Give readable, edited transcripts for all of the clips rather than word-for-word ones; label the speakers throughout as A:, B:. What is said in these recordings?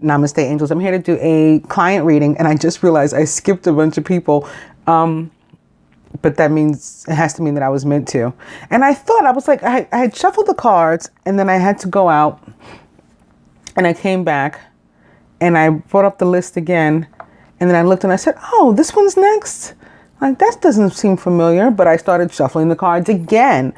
A: Namaste, angels. I'm here to do a client reading, and I just realized I skipped a bunch of people. But that means, it has to mean that I was meant to. And I thought, I was like, I had shuffled the cards, and then I had to go out, and I came back, and I brought up the list again, and then I looked and I said, oh, this one's next. Like, that doesn't seem familiar, but I started shuffling the cards again.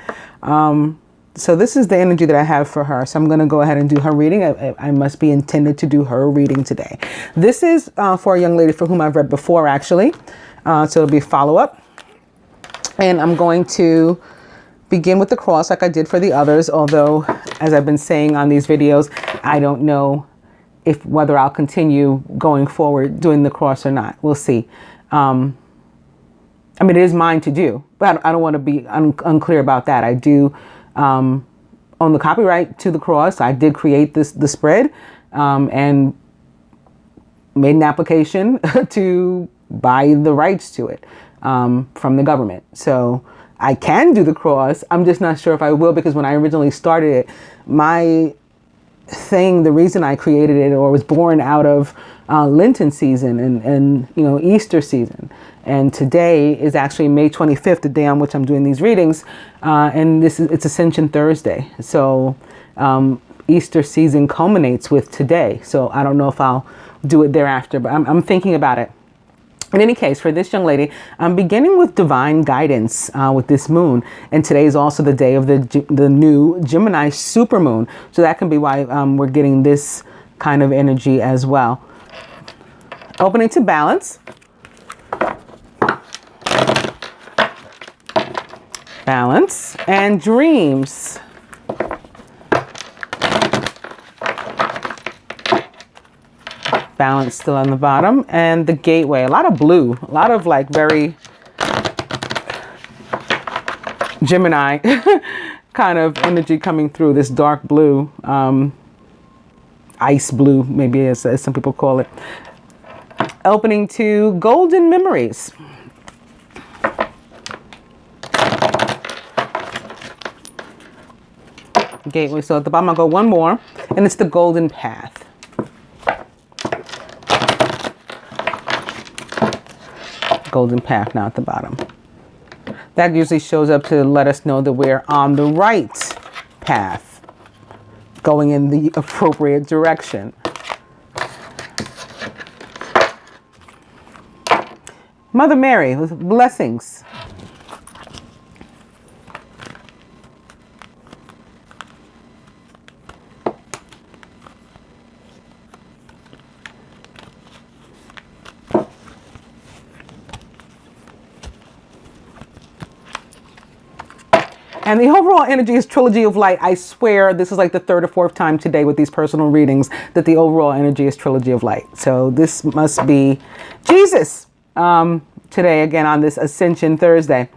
A: So this is the energy that I have for her. So I'm going to go ahead and do her reading. I must be intended to do her reading today. This is for a young lady for whom I've read before, actually. So it'll be follow-up. And I'm going to begin with the cross like I did for the others. Although, as I've been saying on these videos, I don't know whether I'll continue going forward doing the cross or not. We'll see. I mean, it is mine to do, but I don't want to be unclear about that. I do own the copyright to the cross. I did create the spread and made an application to buy the rights to it from the government. So I can do the cross. I'm just not sure if I will, because when I originally started it, my thing, the reason I created it or was born out of Lenten season and Easter season. And today is actually May 25th, the day on which I'm doing these readings. And it's Ascension Thursday. So Easter season culminates with today. So I don't know if I'll do it thereafter, but I'm thinking about it. In any case, for this young lady, I'm beginning with divine guidance with this moon. And today is also the day of the new Gemini supermoon. So that can be why we're getting this kind of energy as well. Opening to balance. Balance and dreams. Balance still on the bottom, and the gateway. A lot of blue, a lot of like very Gemini kind of energy coming through. This dark blue, ice blue, maybe as some people call it. Opening to golden memories. Gateway. So at the bottom I'll go one more, and it's the golden path. Golden path now at the bottom. That usually shows up to let us know that we're on the right path, going in the appropriate direction. Mother Mary with blessings. And the overall energy is Trilogy of Light. I swear this is like the third or fourth time today with these personal readings that the overall energy is Trilogy of Light. So this must be Jesus today, again, on this Ascension Thursday.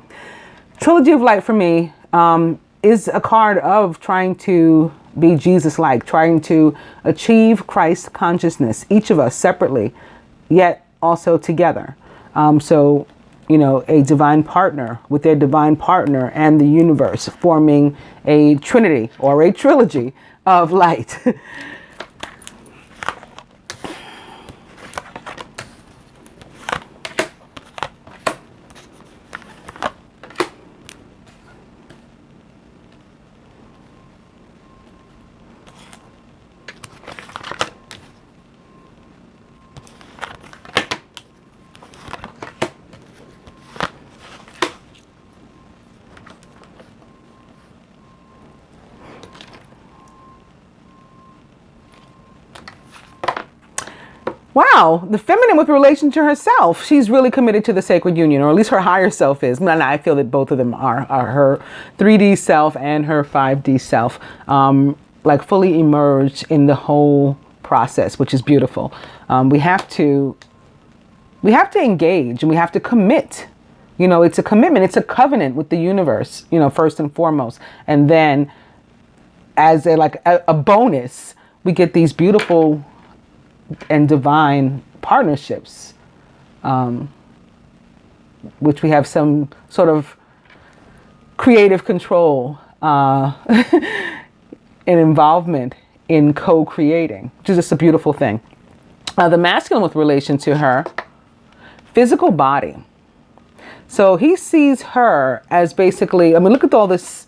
A: Trilogy of Light for me is a card of trying to be Jesus-like, trying to achieve Christ consciousness, each of us separately, yet also together. So, you know, a divine partner with their divine partner and the universe, forming a trinity or a trilogy of light. Wow, the feminine with relation to herself. She's really committed to the sacred union, or at least her higher self is. And I feel that both of them are her 3D self and her 5D self, like fully emerged in the whole process, which is beautiful. We have to engage and we have to commit. You know, it's a commitment. It's a covenant with the universe, you know, first and foremost. And then as a bonus, we get these beautiful and divine partnerships, which we have some sort of creative control and involvement in co-creating, which is just a beautiful thing. The masculine with relation to her, physical body. So he sees her as basically, I mean, look at all this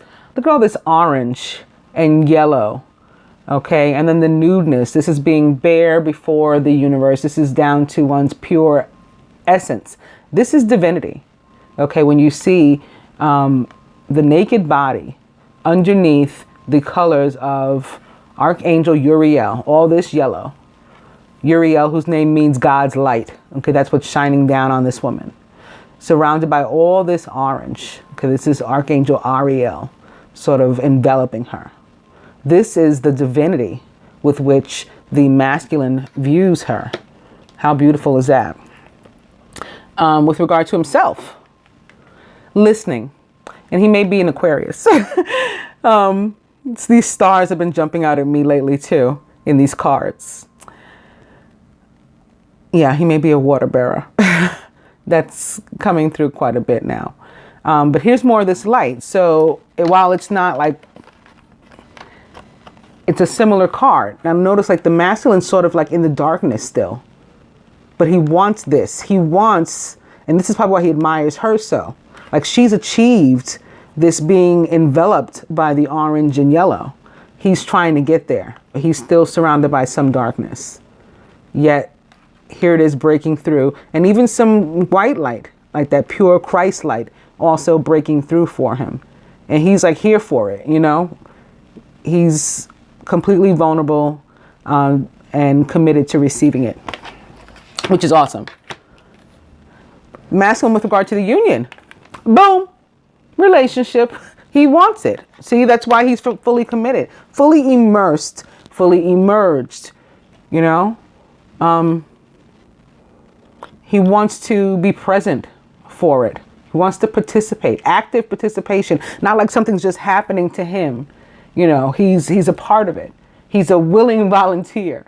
A: orange and yellow. Okay, and then the nudeness. This is being bare before the universe. This is down to one's pure essence. This is divinity. Okay, when you see the naked body underneath the colors of Archangel Uriel, all this yellow. Uriel, whose name means God's light. Okay, that's what's shining down on this woman. Surrounded by all this orange. Okay, this is Archangel Ariel sort of enveloping her. This is the divinity with which the masculine views her. How beautiful is that? With regard to himself, listening. And he may be an Aquarius. These stars have been jumping out at me lately too in these cards. Yeah, he may be a water bearer. That's coming through quite a bit now. But here's more of this light. So while it's not like, it's a similar card. Now notice like the masculine's sort of like in the darkness still. But he wants this. He wants, and this is probably why he admires her so. Like she's achieved this being enveloped by the orange and yellow. He's trying to get there. But he's still surrounded by some darkness. Yet here it is breaking through. And even some white light, like that pure Christ light, also breaking through for him. And he's like here for it, you know. He's completely vulnerable and committed to receiving it, which is awesome. Masculine with regard to the union. Boom. Relationship. He wants it. See, that's why he's fully committed, fully immersed, fully emerged, you know. He wants to be present for it. He wants to participate, active participation, not like something's just happening to him. You know, he's a part of it. He's a willing volunteer.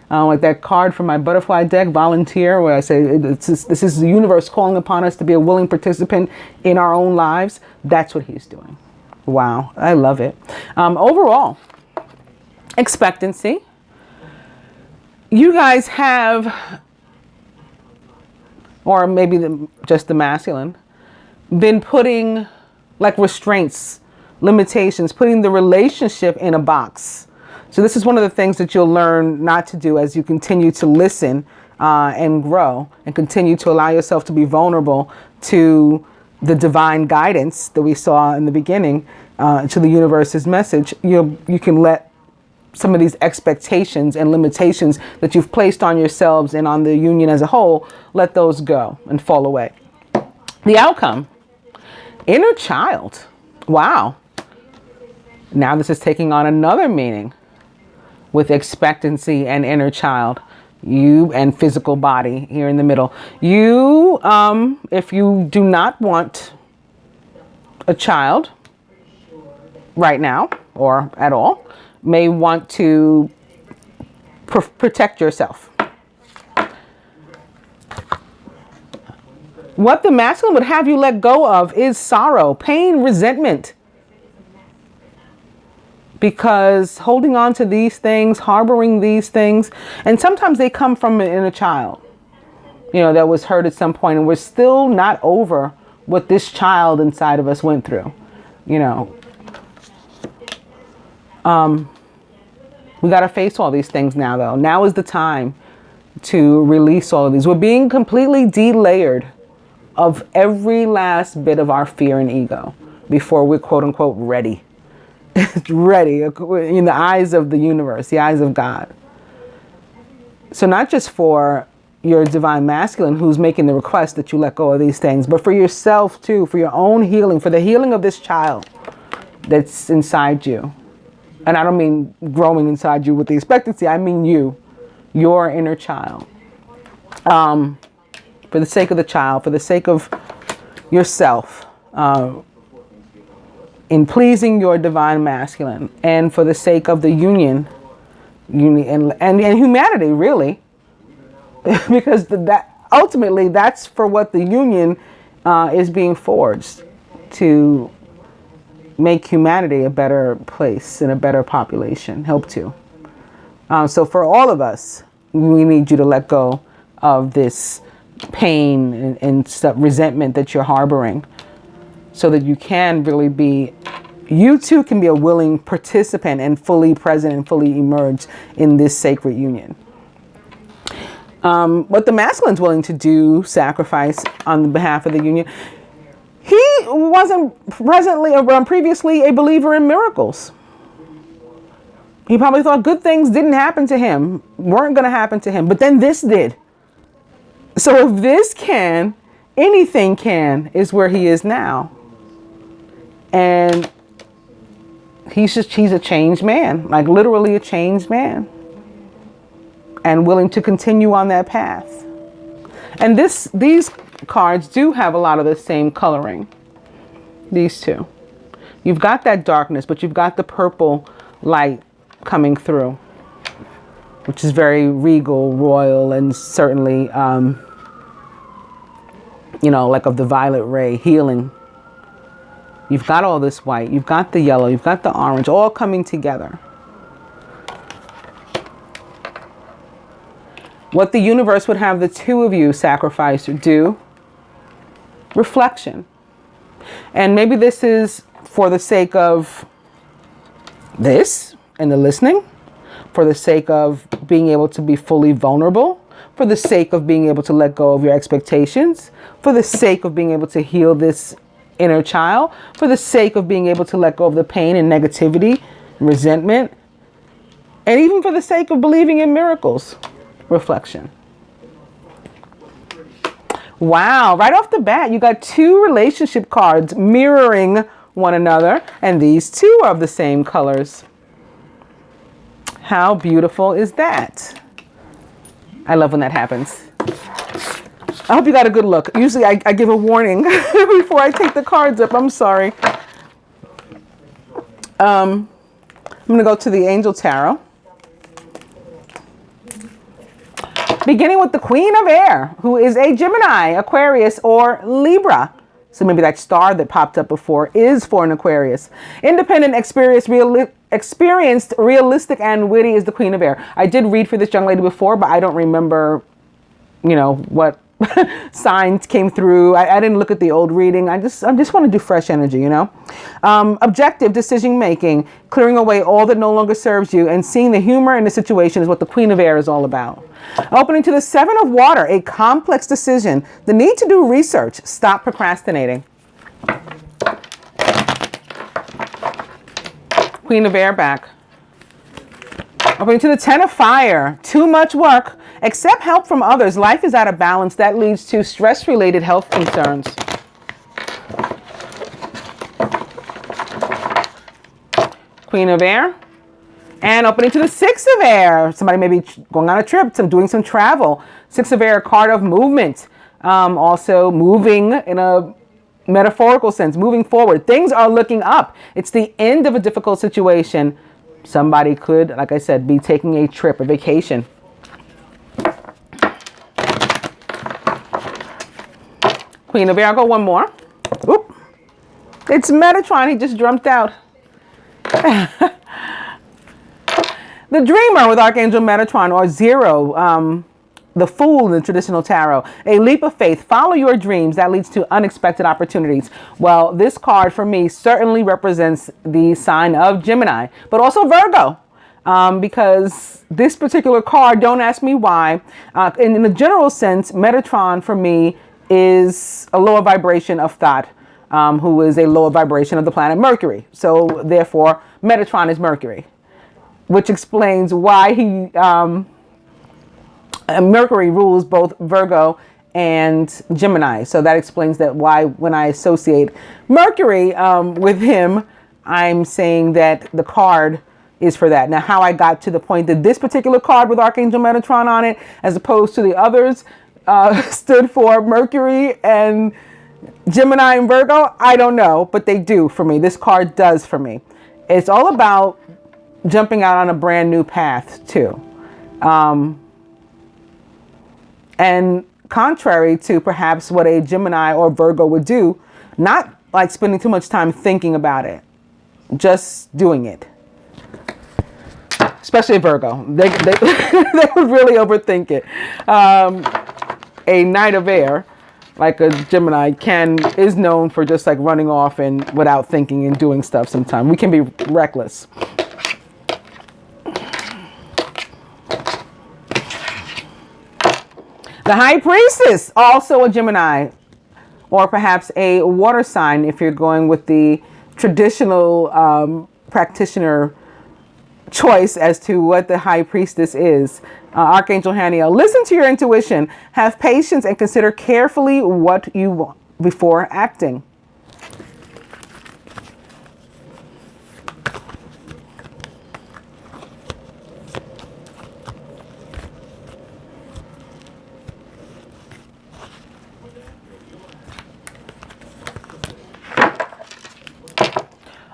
A: Like that card from my butterfly deck, volunteer, where I say this is the universe calling upon us to be a willing participant in our own lives. That's what he's doing. Wow, I love it. Overall, expectancy. You guys have, or maybe just the masculine, been putting like restraints, limitations, putting the relationship in a box. So this is one of the things that you'll learn not to do as you continue to listen and grow and continue to allow yourself to be vulnerable to the divine guidance that we saw in the beginning, to the universe's message. You can let some of these expectations and limitations that you've placed on yourselves and on the union as a whole, let those go and fall away. The outcome, inner child. Wow. Now this is taking on another meaning with expectancy and inner child. You and physical body here in the middle. You, if you do not want a child right now or at all, may want to protect yourself. What the masculine would have you let go of is sorrow, pain, resentment. Because holding on to these things, harboring these things, and sometimes they come from an inner child, you know, that was hurt at some point, and we're still not over what this child inside of us went through, you know. We got to face all these things now, though. Now is the time to release all of these. We're being completely de-layered of every last bit of our fear and ego before we're quote unquote ready. Ready in the eyes of the universe, the eyes of God. So not just for your divine masculine who's making the request that you let go of these things, but for yourself too, for your own healing, for the healing of this child that's inside you. And I don't mean growing inside you with the expectancy, I mean you, your inner child. For the sake of the child, for the sake of yourself, in pleasing your divine masculine, and for the sake of the union and humanity, really, because that ultimately that's for what the union is being forged, to make humanity a better place and a better population, help to. So for all of us, we need you to let go of this pain and stuff, resentment that you're harboring, so that you can really be, you too can be a willing participant and fully present and fully emerge in this sacred union. What the masculine's willing to do, sacrifice on behalf of the union. He wasn't previously a believer in miracles. He probably thought good things didn't happen to him, weren't going to happen to him, but then this did. So if this can, anything can, is where he is now. And he's a changed man, like literally a changed man, and willing to continue on that path. And these cards do have a lot of the same coloring. These two. You've got that darkness, but you've got the purple light coming through, which is very regal, royal, and certainly, like of the violet ray, healing. You've got all this white, you've got the yellow, you've got the orange, all coming together. What the universe would have the two of you sacrifice or do, reflection. And maybe this is for the sake of this and the listening, for the sake of being able to be fully vulnerable, for the sake of being able to let go of your expectations, for the sake of being able to heal this inner child, for the sake of being able to let go of the pain and negativity and resentment, and even for the sake of believing in miracles. Reflection. Wow, right off the bat, you got two relationship cards mirroring one another, and these two are of the same colors. How beautiful is that? I love when that happens. I hope you got a good look. Usually I give a warning before I take the cards up. I'm sorry. I'm going to go to the Angel Tarot. Beginning with the Queen of Air, who is a Gemini, Aquarius, or Libra. So maybe that star that popped up before is for an Aquarius. Independent, experienced, realistic, and witty is the Queen of Air. I did read for this young lady before, but I don't remember, what signs came through. I didn't look at the old reading. I just want to do fresh energy, Objective decision making, clearing away all that no longer serves you, and seeing the humor in the situation is what the Queen of Air is all about. Opening to the Seven of Water, a complex decision, the need to do research, stop procrastinating. Queen of Air back. Opening to the Ten of Fire, too much work. Accept help from others. Life is out of balance. That leads to stress-related health concerns. Queen of Air. And opening to the Six of Air. Somebody may be going on a trip, doing some travel. Six of Air, card of movement. Also moving in a metaphorical sense, moving forward. Things are looking up. It's the end of a difficult situation. Somebody could, like I said, be taking a trip, a vacation. Queen of Air, I'll go one more. Oop. It's Metatron, he just jumped out. The Dreamer with Archangel Metatron, or Zero, the Fool in the traditional tarot. A leap of faith, follow your dreams, that leads to unexpected opportunities. Well, this card for me certainly represents the sign of Gemini, but also Virgo. Because this particular card, don't ask me why, in the general sense, Metatron for me is a lower vibration of thought, who is a lower vibration of the planet Mercury. So therefore, Metatron is Mercury, which explains why Mercury rules both Virgo and Gemini. So that explains that why when I associate Mercury with him, I'm saying that the card is for that. Now, how I got to the point that this particular card with Archangel Metatron on it, as opposed to the others, stood for Mercury and Gemini and Virgo, I don't know, but they do for me. This card does for me. It's all about jumping out on a brand new path too. And contrary to perhaps what a Gemini or Virgo would do, not like spending too much time thinking about it, just doing it. especially a Virgo. They they would really overthink it. A Knight of Air, like a Gemini, is known for just like running off and without thinking and doing stuff sometimes. We can be reckless. The High Priestess, also a Gemini, or perhaps a water sign if you're going with the traditional practitioner choice as to what the High Priestess is. Archangel Haniel, listen to your intuition. Have patience and consider carefully what you want before acting.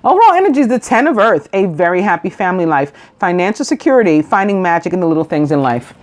A: Overall energy is the 10 of Earth, a very happy family life, financial security, finding magic in the little things in life.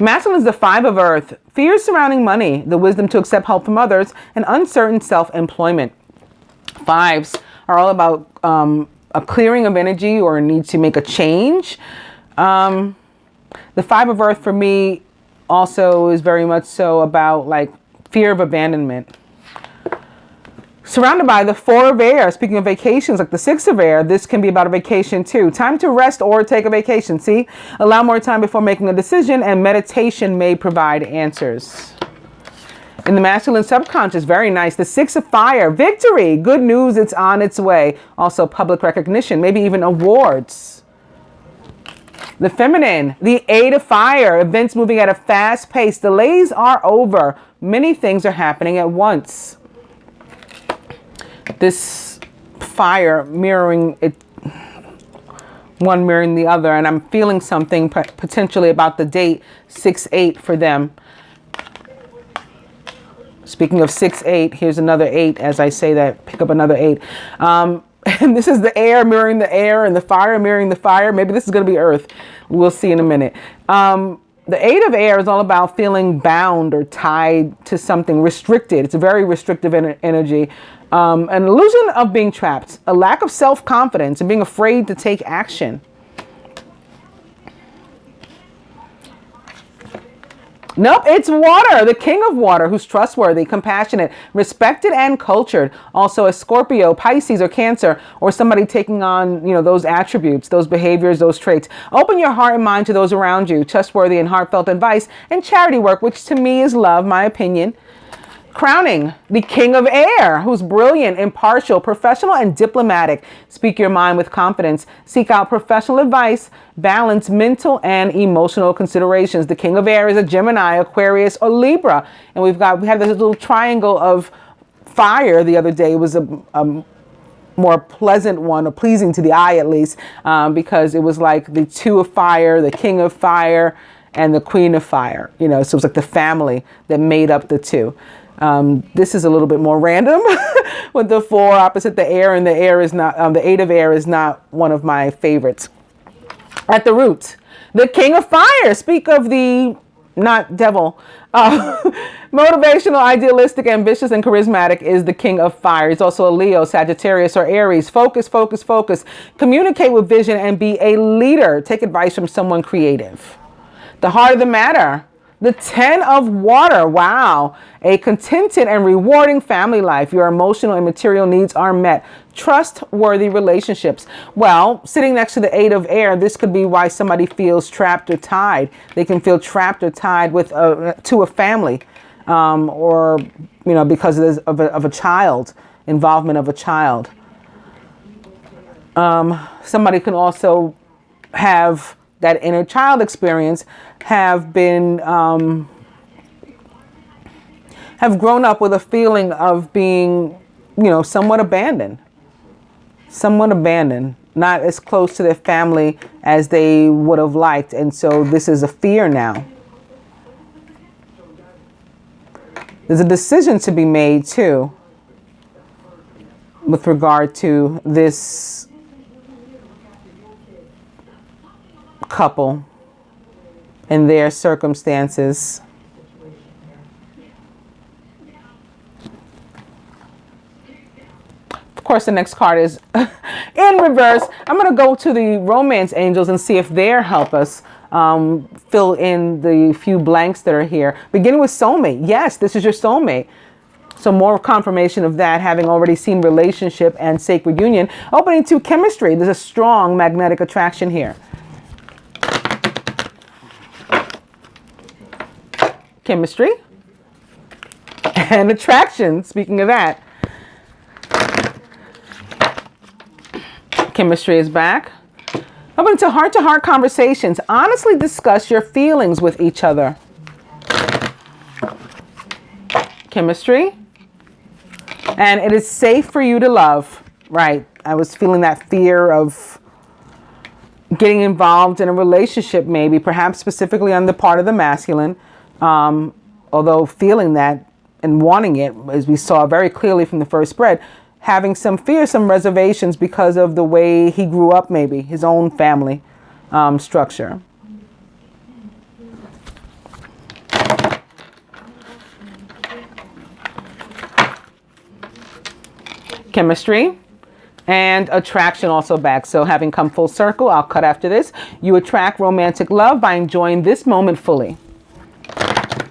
A: Masculine is the 5 of Earth, fears surrounding money, the wisdom to accept help from others, and uncertain self-employment. 5s are all about a clearing of energy or a need to make a change. The 5 of Earth for me also is very much so about like fear of abandonment. Surrounded by the 4 of Air, speaking of vacations, like the 6 of Air, this can be about a vacation too. Time to rest or take a vacation, see? Allow more time before making a decision, and meditation may provide answers. In the masculine subconscious, very nice. The 6 of Fire, victory, good news, it's on its way. Also public recognition, maybe even awards. The feminine, the 8 of Fire, events moving at a fast pace. Delays are over. Many things are happening at once. This fire mirroring it, one mirroring the other, and I'm feeling something potentially about the date 6-8 for them. Speaking of 6-8, here's another 8. As I say that, pick up another 8. And this is the air mirroring the air and the fire mirroring the fire. Maybe this is going to be Earth. We'll see in a minute. The 8 of Air is all about feeling bound or tied to something restricted. It's a very restrictive energy. An illusion of being trapped, a lack of self-confidence, and being afraid to take action. Nope, it's water, the king of water, who's trustworthy, compassionate, respected, and cultured. Also a Scorpio, Pisces, or Cancer, or somebody taking on, those attributes, those behaviors, those traits. Open your heart and mind to those around you. Trustworthy and heartfelt advice and charity work, which to me is love, my opinion. Crowning, the king of air, who's brilliant, impartial, professional, and diplomatic. Speak your mind with confidence. Seek out professional advice. Balance mental and emotional considerations. The king of air is a Gemini, Aquarius, or Libra. And we had this little triangle of fire the other day. It was a more pleasant one, or pleasing to the eye at least, because it was like the 2 of fire, the king of fire, and the queen of fire. So it was like the family that made up the 2. This is a little bit more random with the 4 opposite the air, and the air is not, the 8 of Air is not one of my favorites. At the root, the king of fire, speak of the, not devil, motivational, idealistic, ambitious, and charismatic is the king of fire. He's also a Leo, Sagittarius, or Aries. Focus, focus, focus. Communicate with vision and be a leader. Take advice from someone creative. The heart of the matter, the 10 of water. Wow. A contented and rewarding family life. Your emotional and material needs are met. Trustworthy relationships. Well, sitting next to the 8 of Air, this could be why somebody feels trapped or tied. They can feel trapped or tied with to a family, or because of a child, involvement of a child. Somebody can also have that inner child experience, have been, have grown up with a feeling of being, somewhat abandoned, not as close to their family as they would have liked. And so this is a fear now. There's a decision to be made too with regard to this couple and their circumstances. Of course, the next card is in reverse. I'm going to go to the romance angels and see if they'll help us fill in the few blanks that are here. Beginning with soulmate. Yes, this is your soulmate. So more confirmation of that, having already seen relationship and sacred union. Opening to chemistry. There's a strong magnetic attraction here. Chemistry and attraction. Speaking of that, chemistry is back. Open to heart conversations. Honestly discuss your feelings with each other. Chemistry. And it is safe for you to love. Right. I was feeling that fear of getting involved in a relationship, maybe, perhaps specifically on the part of the masculine. Although feeling that and wanting it, as we saw very clearly from the first spread, having some fear, some reservations because of the way he grew up, maybe his own family structure. Chemistry and attraction also back. So having come full circle, I'll cut after this. You attract romantic love by enjoying this moment fully.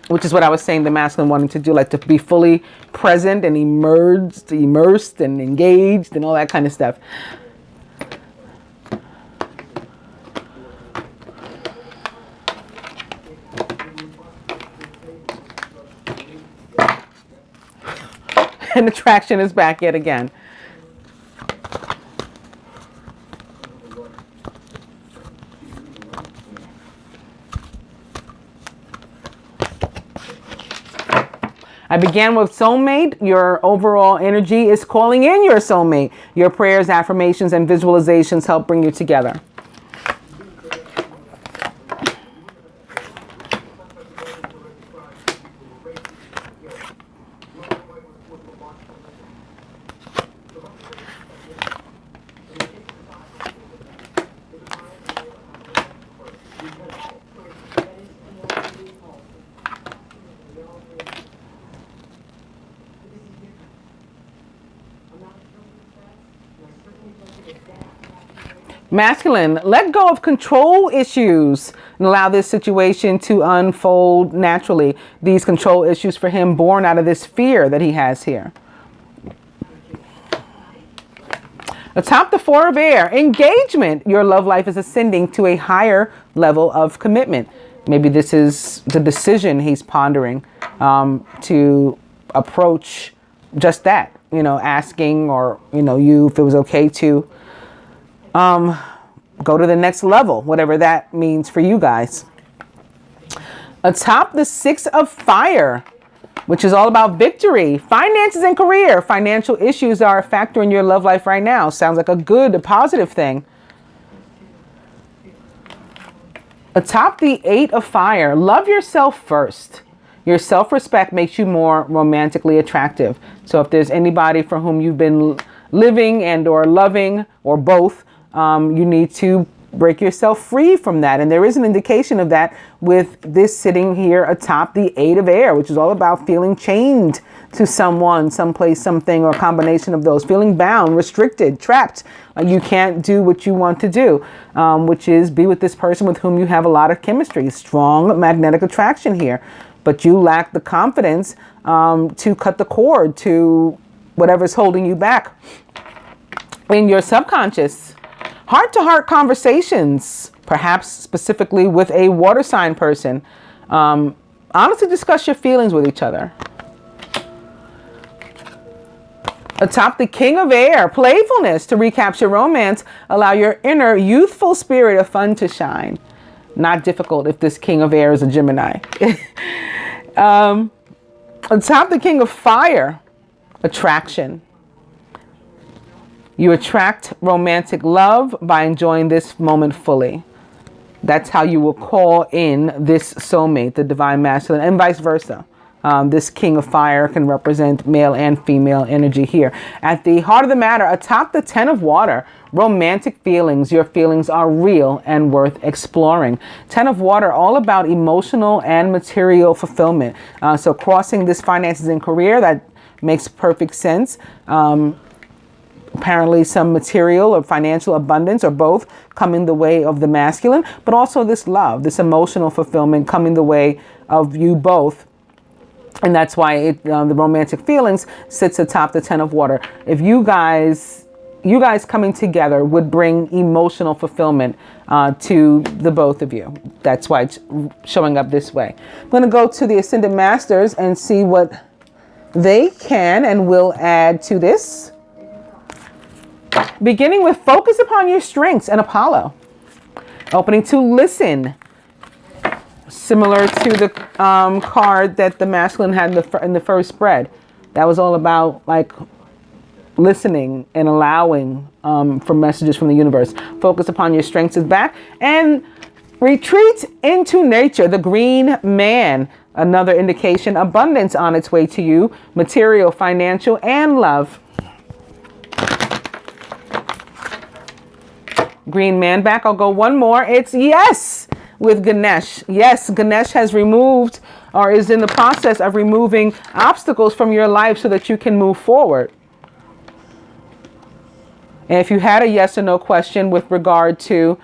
A: Which is what I was saying the masculine wanting to do, like to be fully present and immersed and engaged and all that kind of stuff. And attraction is back yet again. I began with soulmate. Your overall energy is calling in your soulmate. Your prayers, affirmations, and visualizations help bring you together. Masculine, let go of control issues and allow this situation to unfold naturally. These control issues for him born out of this fear that he has here. Atop the Four of Air, engagement. Your love life is ascending to a higher level of commitment. Maybe this is the decision he's pondering to approach just that, asking or, you if it was okay to go to the next level, whatever that means for you guys. Atop the Six of Fire, which is all about victory, finances and career. Financial issues are a factor in your love life right now. Sounds like a positive thing. Atop the Eight of Fire, love yourself first. Your self-respect makes you more romantically attractive. So if there's anybody for whom you've been living and or loving or both, you need to break yourself free from that. And there is an indication of that with this sitting here atop the Eight of Air, which is all about feeling chained to someone, someplace, something, or a combination of those. Feeling bound, restricted, trapped. Like you can't do what you want to do, which is be with this person with whom you have a lot of chemistry, strong magnetic attraction here. But you lack the confidence to cut the cord to whatever's holding you back in your subconscious. Heart-to-heart conversations, perhaps specifically with a water sign person. Honestly discuss your feelings with each other. Atop the King of Air, playfulness to recapture romance. Allow your inner youthful spirit of fun to shine. Not difficult if this King of Air is a Gemini. Atop the King of Fire, attraction. You attract romantic love by enjoying this moment fully. That's how you will call in this soulmate, the divine masculine, and vice versa. This king of fire can represent male and female energy here. At the heart of the matter, atop the 10 of water, romantic feelings. Your feelings are real and worth exploring. 10 of water, all about emotional and material fulfillment. So crossing this finances and career, that makes perfect sense. Apparently some material or financial abundance or both coming the way of the masculine, but also this love, this emotional fulfillment coming the way of you both. And that's why the romantic feelings sits atop the 10 of water. If you guys coming together would bring emotional fulfillment to the both of you. That's why it's showing up this way. I'm going to go to the Ascended Masters and see what they can and will add to this. Beginning with focus upon your strengths and Apollo. Opening to listen. Similar to the card that the masculine had in the first spread. That was all about like listening and allowing for messages from the universe. Focus upon your strengths is back. And retreat into nature. The green man. Another indication. Abundance on its way to you. Material, financial, and love. Green man back. I'll go one more. It's yes with Ganesh. Yes, Ganesh has removed or is in the process of removing obstacles from your life so that you can move forward. And if you had a yes or no question with regard to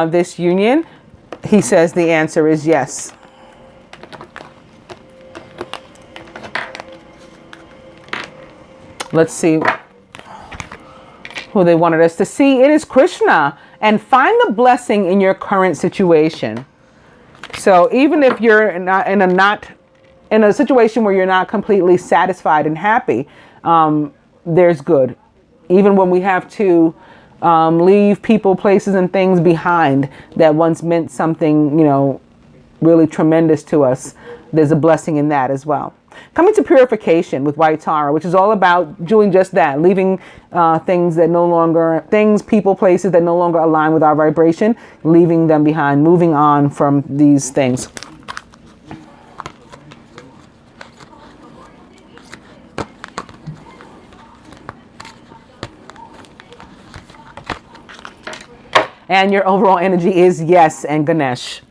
A: this union, he says the answer is yes. Let's see who they wanted us to see. It is Krishna. And find the blessing in your current situation. So even if you're not in a situation where you're not completely satisfied and happy, there's good. Even when we have to leave people, places, and things behind that once meant something, really tremendous to us, there's a blessing in that as well. Coming to purification with White Tara, which is all about doing just that, leaving things, people, places that no longer align with our vibration, leaving them behind, moving on from these things. And your overall energy is yes and Ganesh.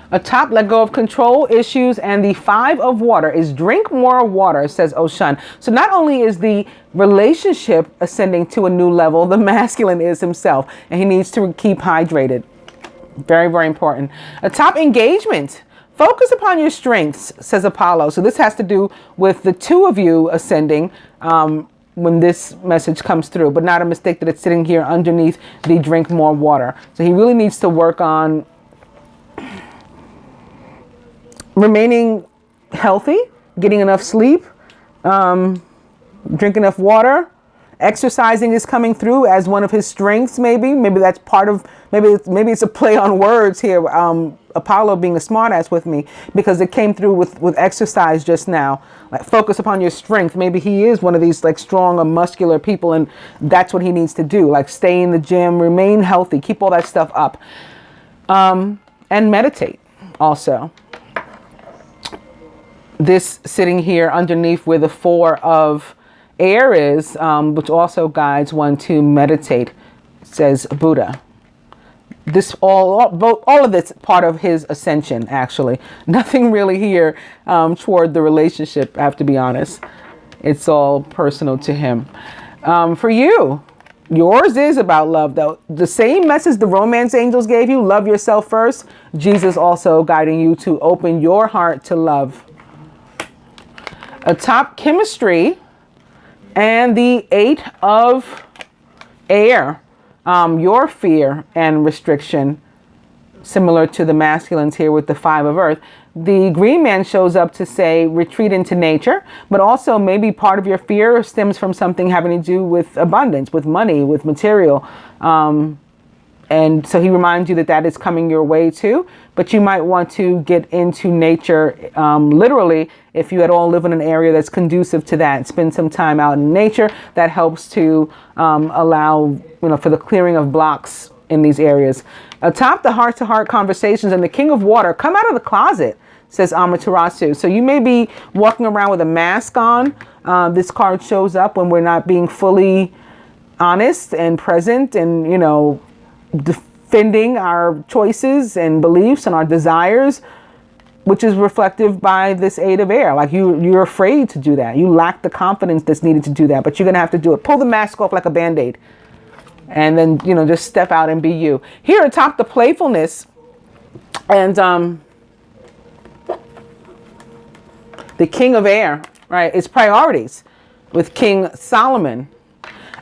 A: Atop, let go of control issues, and the 5 of water is drink more water, says Oshan. So not only is the relationship ascending to a new level, the masculine is himself, and he needs to keep hydrated. Very, very important. Atop, engagement. Focus upon your strengths, says Apollo. So this has to do with the 2 of you ascending when this message comes through, but not a mistake that it's sitting here underneath the drink more water. So he really needs to work on remaining healthy, getting enough sleep, drink enough water. Exercising is coming through as one of his strengths, maybe that's part of, maybe it's a play on words here. Apollo being a smartass with me, because it came through with exercise just now. Like, focus upon your strength. Maybe he is one of these like strong or muscular people, and that's what he needs to do. Like, stay in the gym, remain healthy, keep all that stuff up, and meditate also. This sitting here underneath where the 4 of air is, which also guides one to meditate, says Buddha. This all of this part of his ascension, actually. Nothing really here toward the relationship, I have to be honest. It's all personal to him. For you, yours is about love, though. The same message the romance angels gave you, love yourself first. Jesus also guiding you to open your heart to love. Atop, chemistry, and the 8 of air, your fear and restriction, similar to the masculines here with the 5 of earth. The green man shows up to say retreat into nature, but also maybe part of your fear stems from something having to do with abundance, with money, with material. And so he reminds you that that is coming your way too. But you might want to get into nature, literally, if you at all live in an area that's conducive to that. Spend some time out in nature. That helps to allow, for the clearing of blocks in these areas. Atop the heart-to-heart conversations and the king of water, come out of the closet, says Amaterasu. So you may be walking around with a mask on. This card shows up when we're not being fully honest and present and, defending our choices and beliefs and our desires, which is reflective by this eight of air. Like you're afraid to do that. You lack the confidence that's needed to do that, but you're going to have to do it. Pull the mask off like a Band-Aid and then, just step out and be you. Here atop the playfulness and the king of air, right, is priorities with King Solomon.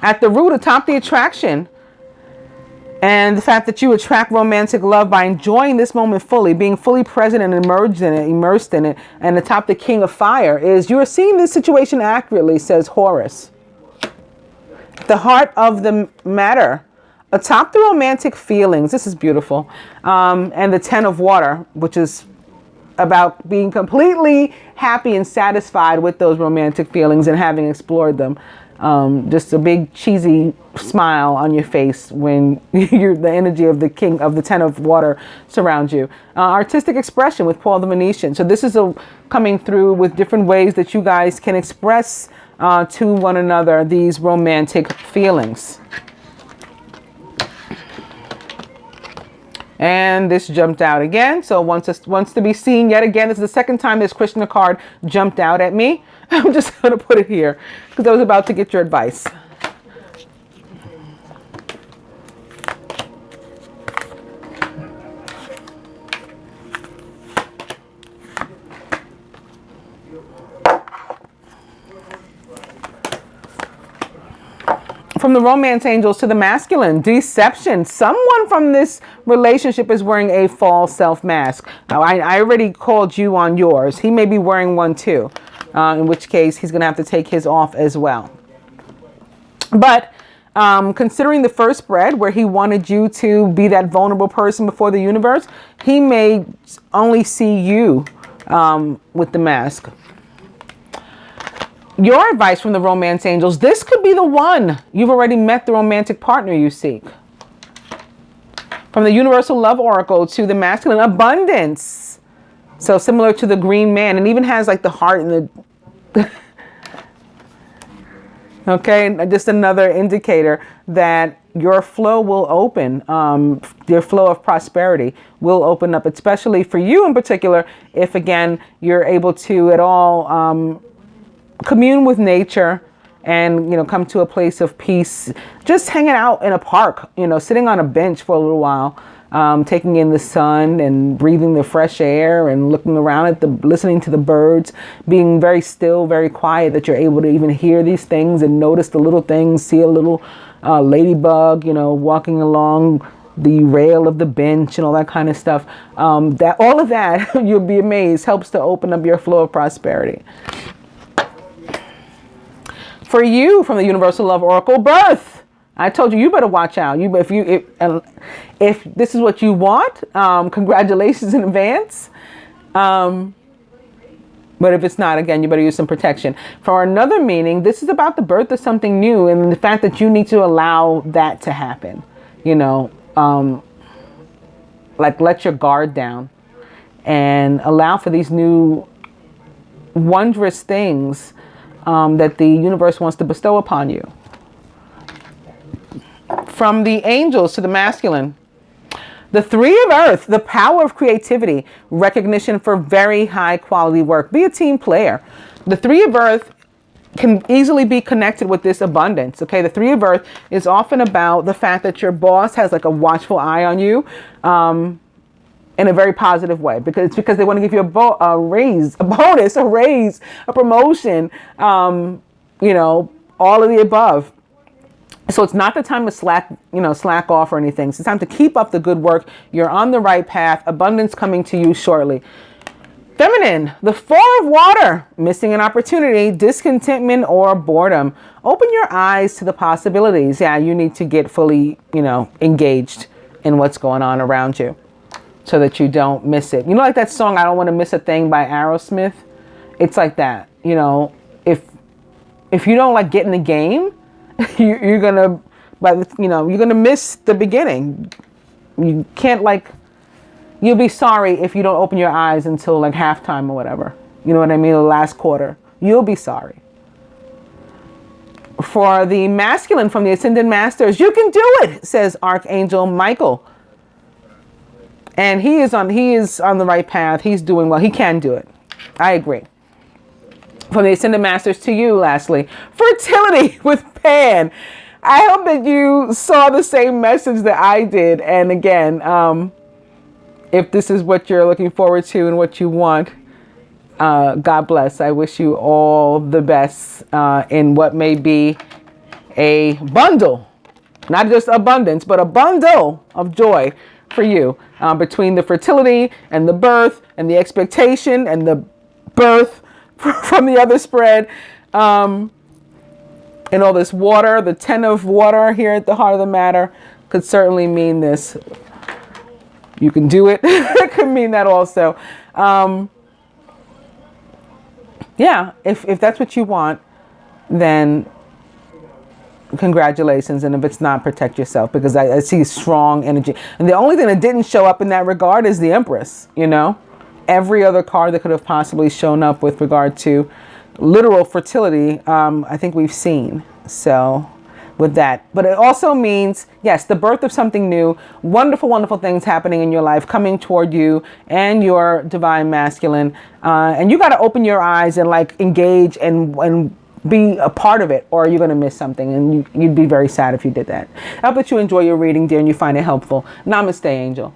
A: At the root, atop the attraction, and the fact that you attract romantic love by enjoying this moment fully, being fully present and immersed in it. And atop the king of fire is you are seeing this situation accurately, says Horus. The heart of the matter, atop the romantic feelings. This is beautiful. And the 10 of water, which is about being completely happy and satisfied with those romantic feelings and having explored them. Just a big cheesy smile on your face when the energy of the king of the 10 of water surrounds you. Artistic expression with Paul the Venetian. So this is coming through with different ways that you guys can express to one another these romantic feelings. And this jumped out again. So wants to be seen yet again. This is the second time this Krishna card jumped out at me. I'm just going to put it here because I was about to get your advice. From the romance angels to the masculine, deception. Someone from this relationship is wearing a false self mask. Now, I already called you on yours. He may be wearing one too, in which case he's going to have to take his off as well. But considering the first spread where he wanted you to be that vulnerable person before the universe, he may only see you with the mask. Your advice from the romance angels, this could be the one. You've already met the romantic partner you seek. From the universal love oracle to the masculine, abundance. So similar to the green man, and even has like the heart and the... Okay, just another indicator that your flow will open. Your flow of prosperity will open up, especially for you in particular, if again, you're able to at all commune with nature and, come to a place of peace, just hanging out in a park, sitting on a bench for a little while, taking in the sun and breathing the fresh air and looking around listening to the birds, being very still, very quiet, that you're able to even hear these things and notice the little things, see a little ladybug, walking along the rail of the bench and all that kind of stuff. That all of that, you'll be amazed, helps to open up your flow of prosperity. For you, from the Universal Love Oracle, birth. I told you, you better watch out. If this is what you want, congratulations in advance. But if it's not, again, you better use some protection. For another meaning, this is about the birth of something new and the fact that you need to allow that to happen. Like let your guard down and allow for these new wondrous things that the universe wants to bestow upon you. From the angels to the masculine, the three of earth, the power of creativity, recognition for very high quality work. Be a team player. The three of earth can easily be connected with this abundance. Okay, the three of earth is often about the fact that your boss has like a watchful eye on you. In a very positive way, because they want to give you a raise, a bonus, a raise, a promotion, all of the above. So it's not the time to slack off or anything. It's time to keep up the good work. You're on the right path. Abundance coming to you shortly. Feminine, the four of water, missing an opportunity, discontentment, or boredom. Open your eyes to the possibilities. Yeah, you need to get fully, engaged in what's going on around you so that you don't miss it. You know, like that song, I Don't Want to Miss a Thing by Aerosmith? It's like that. You know, if you don't like get in the game, you're going to, you're going to miss the beginning. You can't like, you'll be sorry if you don't open your eyes until like halftime or whatever. You know what I mean? The last quarter. You'll be sorry. For the masculine from the Ascended Masters, you can do it, says Archangel Michael. And he is on the right path. He's doing well. He can do it. I agree. From the Ascended Masters to you, lastly, fertility with Pan. I hope that you saw the same message that I did. And again, if this is what you're looking forward to and what you want, God bless. I wish you all the best in what may be a bundle, not just abundance, but a bundle of joy for you between the fertility and the birth and the expectation and the birth from the other spread and all this water. The 10 of water here at the heart of the matter could certainly mean this. You can do it. It could mean that also. Yeah, if that's what you want, then congratulations. And if it's not, protect yourself, because I see strong energy. And the only thing that didn't show up in that regard is the Empress, you know. Every other card that could have possibly shown up with regard to literal fertility, I think we've seen. So with that. But it also means, yes, the birth of something new, wonderful, wonderful things happening in your life, coming toward you and your divine masculine. And you got to open your eyes and like engage and be a part of it, or you're going to miss something. And you'd be very sad if you did that. I hope that you enjoy your reading, dear, and you find it helpful. Namaste, Angel.